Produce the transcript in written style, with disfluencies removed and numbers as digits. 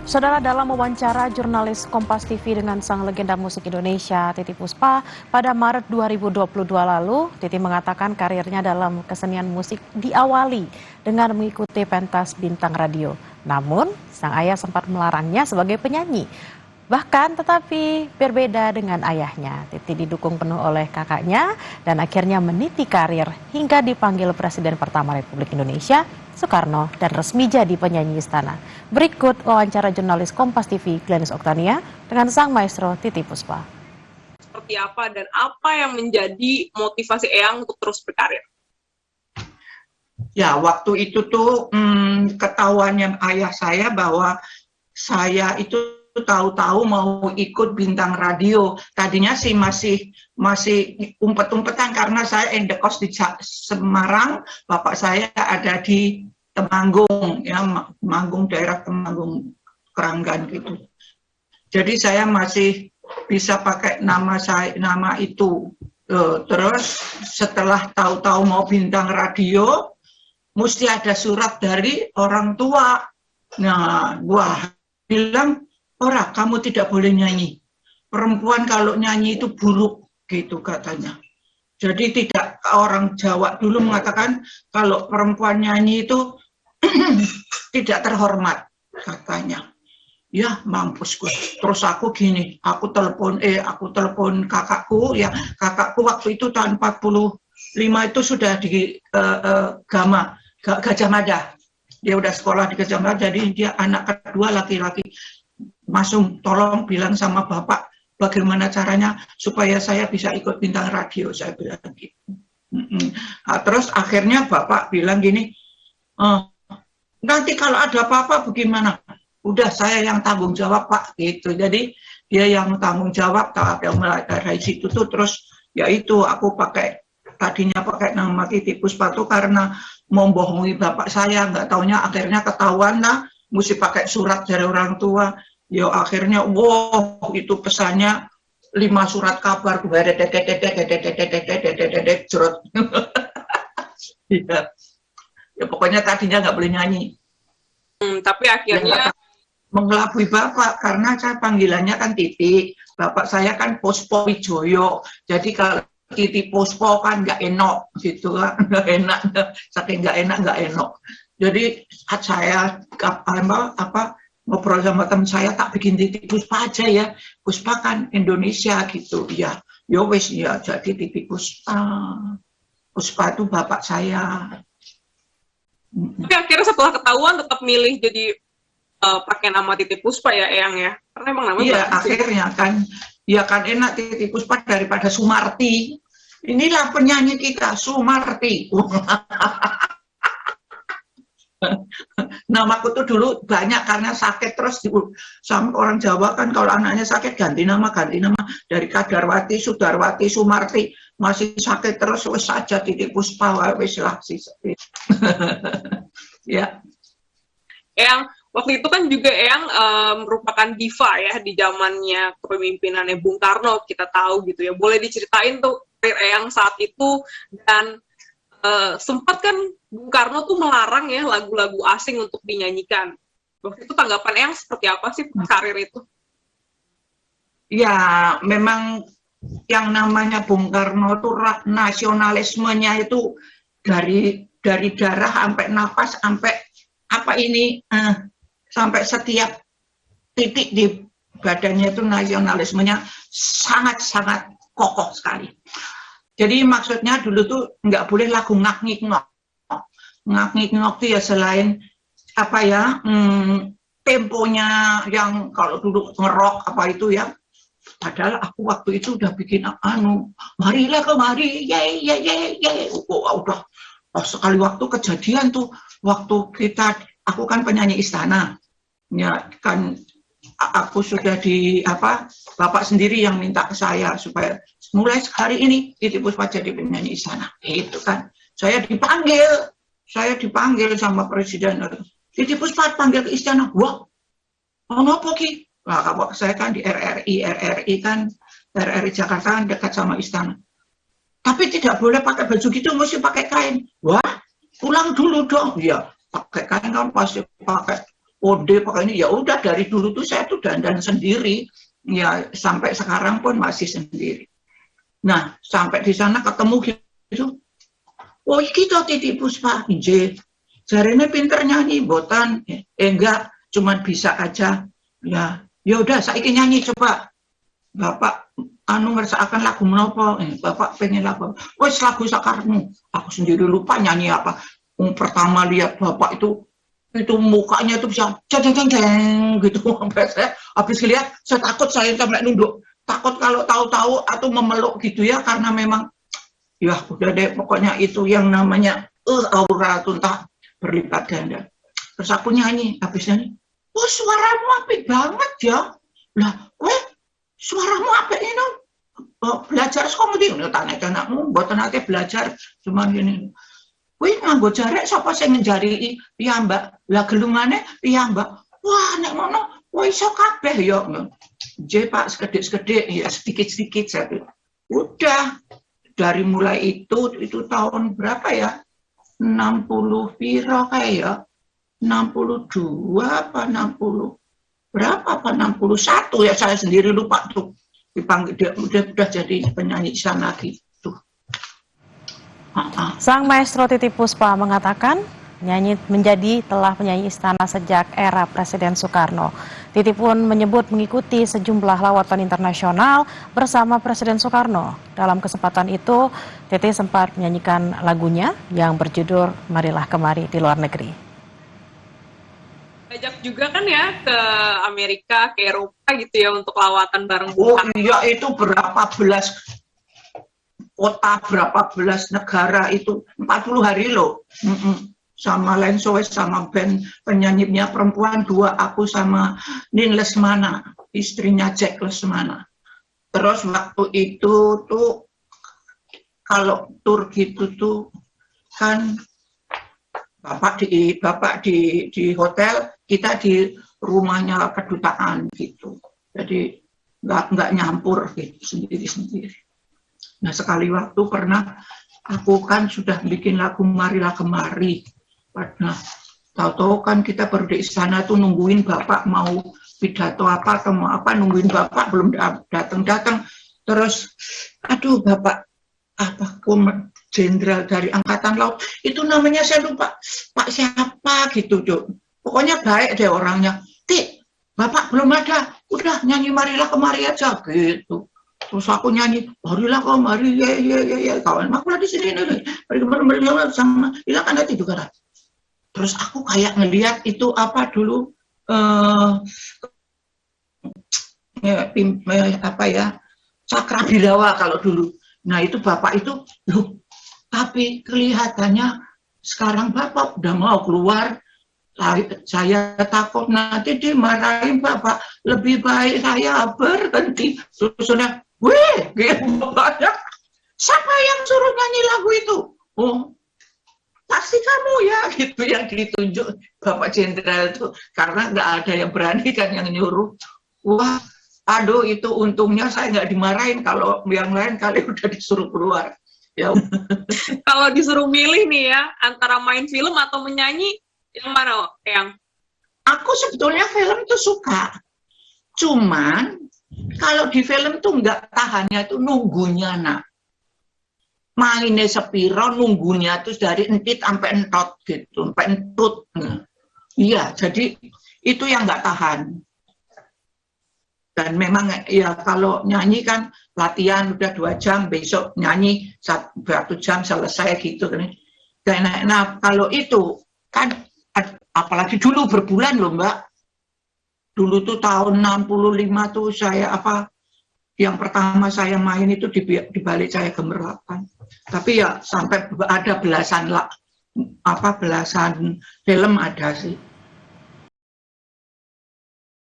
Saudara, dalam wawancara jurnalis Kompas TV dengan sang legenda musik Indonesia, Titiek Puspa, pada Maret 2022 lalu, Titi mengatakan karirnya dalam kesenian musik diawali dengan mengikuti pentas bintang radio. Namun, sang ayah sempat melarangnya sebagai penyanyi. Bahkan tetapi berbeda dengan ayahnya, Titi didukung penuh oleh kakaknya dan akhirnya meniti karir hingga dipanggil Presiden pertama Republik Indonesia, Soekarno, dan resmi jadi penyanyi istana. Berikut wawancara jurnalis Kompas TV Glenis Oktania dengan sang maestro Titiek Puspa. Seperti apa dan apa yang menjadi motivasi Eyang untuk terus berkarir? Ya, waktu itu tuh ketahuannya ayah saya bahwa saya itu tahu-tahu mau ikut bintang radio. Tadinya sih masih umpet-umpetan karena saya indekos di Semarang, bapak saya ada di Temanggung, ya, Temanggung, daerah Temanggung, Keranggan gitu. Jadi saya masih bisa pakai nama itu. Terus setelah tahu-tahu mau bintang radio, mesti ada surat dari orang tua. Nah, gua bilang, "Ora, kamu tidak boleh nyanyi. Perempuan kalau nyanyi itu buruk," gitu katanya. Jadi tidak, orang Jawa dulu mengatakan kalau perempuan nyanyi itu tidak terhormat, katanya. Ya, mampus gue. Terus aku gini, aku telepon kakakku, ya kakakku waktu itu tahun 45 itu sudah di Gajah Mada. Dia udah sekolah di Gajah Mada, jadi dia anak kedua laki-laki. Masuk, tolong bilang sama bapak bagaimana caranya supaya saya bisa ikut bintang radio, saya bilang gitu. Nah, terus akhirnya bapak bilang gini, nanti kalau ada apa-apa bagaimana? Udah, saya yang tanggung jawab pak, gitu. Jadi dia yang tanggung jawab. Mulai dari situ tuh terus ya itu aku tadinya pakai nama Titiek Puspa tuh karena membohongi bapak saya, nggak taunya akhirnya ketahuan lah, mesti pakai surat dari orang tua. Ya akhirnya, wow, itu pesannya 5 surat kabar, ya pokoknya tadinya nggak boleh nyanyi. Tapi akhirnya mengelabui bapak karena saya panggilannya kan Titiek, bapak saya kan Puspo Wijoyo, jadi kalau Titiek Puspo kan nggak enak gitu kan, nggak enak, saking nggak enak. Jadi saya ngobrol sama teman saya, tak bikin Titiek Puspa aja ya, Puspa kan Indonesia gitu, ya wes ya, jadi Titiek Puspa. Puspa itu bapak saya. Tapi akhirnya setelah ketahuan tetap milih jadi pakai nama Titiek Puspa ya Eyang ya, karena emang namanya iya akhirnya kan, ya kan enak Titiek Puspa daripada Sumarti. Inilah penyanyi kita, Sumarti. Namaku tuh dulu banyak karena sakit terus sama orang Jawa kan, kalau anaknya sakit ganti nama dari Kadarwati, Sudarwati, Sumarti, masih sakit terus wes saja Titiek Puspa wes lah sih. Ya. Eyang, waktu itu kan juga Eyang merupakan diva ya di zamannya kepemimpinannya Bung Karno, kita tahu gitu ya. Boleh diceritain tuh karir Eyang saat itu, dan sempat kan Bung Karno tuh melarang ya lagu-lagu asing untuk dinyanyikan. Waktu itu tanggapan Eyang seperti apa sih karir itu? Ya, memang yang namanya Bung Karno tuh nasionalismenya itu dari darah sampai nafas sampai sampai setiap titik di badannya itu nasionalismenya sangat-sangat kokoh sekali. Jadi maksudnya dulu tuh nggak boleh lagu ngak-ngik-ngok. Ngak-ngik-ngok itu ya selain temponya yang kalau dulu ngerok apa itu ya. Padahal aku waktu itu udah bikin marilah kemari, udah sekali waktu kejadian tuh, waktu aku kan penyanyi istana, ya kan aku sudah bapak sendiri yang minta ke saya supaya mulai hari ini Titiek Puspa jadi penyanyi istana, itu kan saya dipanggil sama presiden, Titiek Puspa panggil ke istana, wah, apa ki? Nah, kalau saya kan di RRI kan, RRI Jakarta kan dekat sama istana. Tapi tidak boleh pakai baju gitu, mesti pakai kain. Wah, pulang dulu dong. Iya, pakai kain kan pasti pakai ode pokoknya. Ya udah dari dulu tuh saya tuh dandan sendiri, ya sampai sekarang pun masih sendiri. Nah sampai di sana ketemu gitu, oh kita Titi Puspa, jarene pinter nyanyi, botan, enggak, cuman bisa aja. Ya udah saiki nyanyi coba. Bapak ngersakaken lagu menapa? Bapak pengen lagu. Wes lagu sakarmu. Aku sendiri lupa nyanyi apa. Pertama lihat bapak itu mukanya itu bisa jeng gitu. Habis lihat saya takut, saya sampai nunduk. Takut kalau tahu-tahu atau memeluk gitu ya, karena memang ya udah deh pokoknya itu yang namanya aura tuntah berlipat ganda. Terus aku nyanyi, habis nyanyi, oh suaramu apik banget ya. Lah, suaramu apik ini. Belajar sekolah ngerti, tanya anakmu, buatan nanti belajar, cuman gini. Nganggo jarek sapa sing njari piyambak. Lah gelungane piyambak. Wah, nek ngono, iso kabeh ya. Nggih, Pak, sekedhik-sekedhik ya, sedikit-sedikit saya. Udah dari mulai itu tahun berapa ya? 60 piro kayak ya? 62 apa 60? Berapa apa 61 ya, saya sendiri lupa tuh. Dipanggil dia udah jadi penyanyi di sana gitu. Sang maestro Titi Puspa mengatakan telah penyanyi istana sejak era Presiden Soekarno. Titi pun menyebut mengikuti sejumlah lawatan internasional bersama Presiden Soekarno. Dalam kesempatan itu, Titi sempat menyanyikan lagunya yang berjudul Marilah Kemari di luar negeri. Ajak juga kan ya ke Amerika, ke Eropa gitu ya untuk lawatan bareng. Oh iya, itu berapa belas kota, berapa belas negara, itu 40 hari loh. Sama Lensoes, sama band penyanyinya perempuan 2, aku sama Nin Lesmana, istrinya Jack Lesmana. Terus waktu itu tuh kalau tur gitu tuh kan bapak di hotel, kita di rumahnya kedutaan gitu. Jadi nggak nyampur gitu sendiri-sendiri. Nah sekali waktu pernah aku kan sudah bikin lagu Marilah Kemari. Nah tahu-tahu kan kita baru di istana tuh nungguin bapak mau pidato apa atau mau apa, nungguin bapak belum datang. Terus aduh bapak jenderal dari Angkatan Laut, itu namanya saya lupa, Pak siapa gitu, Dok. Pokoknya baik deh orangnya. Bapak belum ada, udah nyanyi Marilah Kemari aja gitu. Terus aku nyanyi Marilah Kemari, ya kawan aku lah di sini nih, Marilah sama hilang nanti juga. Terus aku kayak ngelihat itu apa dulu Cakra Bilawa kalau dulu. Nah itu bapak itu loh, tapi kelihatannya sekarang bapak udah mau keluar. Saya takut nanti dimarahin bapak, lebih baik saya berhenti. Sudah, bapaknya, siapa yang suruh nyanyi lagu itu? Oh, pasti kamu ya, gitu yang ditunjuk bapak jenderal itu, karena nggak ada yang berani kan yang nyuruh. Wah, aduh itu untungnya saya nggak dimarahin, kalau yang lain kali udah disuruh keluar. Ya. Kalau disuruh milih nih ya, antara main film atau menyanyi, yang mana, Yang? Aku sebetulnya film tuh suka, cuman kalau di film tuh nggak tahannya tuh nunggunya nak. Mainnya sepiro nunggunya tuh dari entit sampai entot gitu, sampai entut. Iya, jadi itu yang nggak tahan. Dan memang ya kalau nyanyi kan latihan udah 2 jam, besok nyanyi 1 jam selesai gitu kan. Nah kalau itu kan apalagi dulu berbulan loh Mbak. Dulu tuh tahun 65 tuh saya yang pertama saya main itu di balik Cahaya Gemerlapan. Tapi ya sampai ada belasan film ada sih.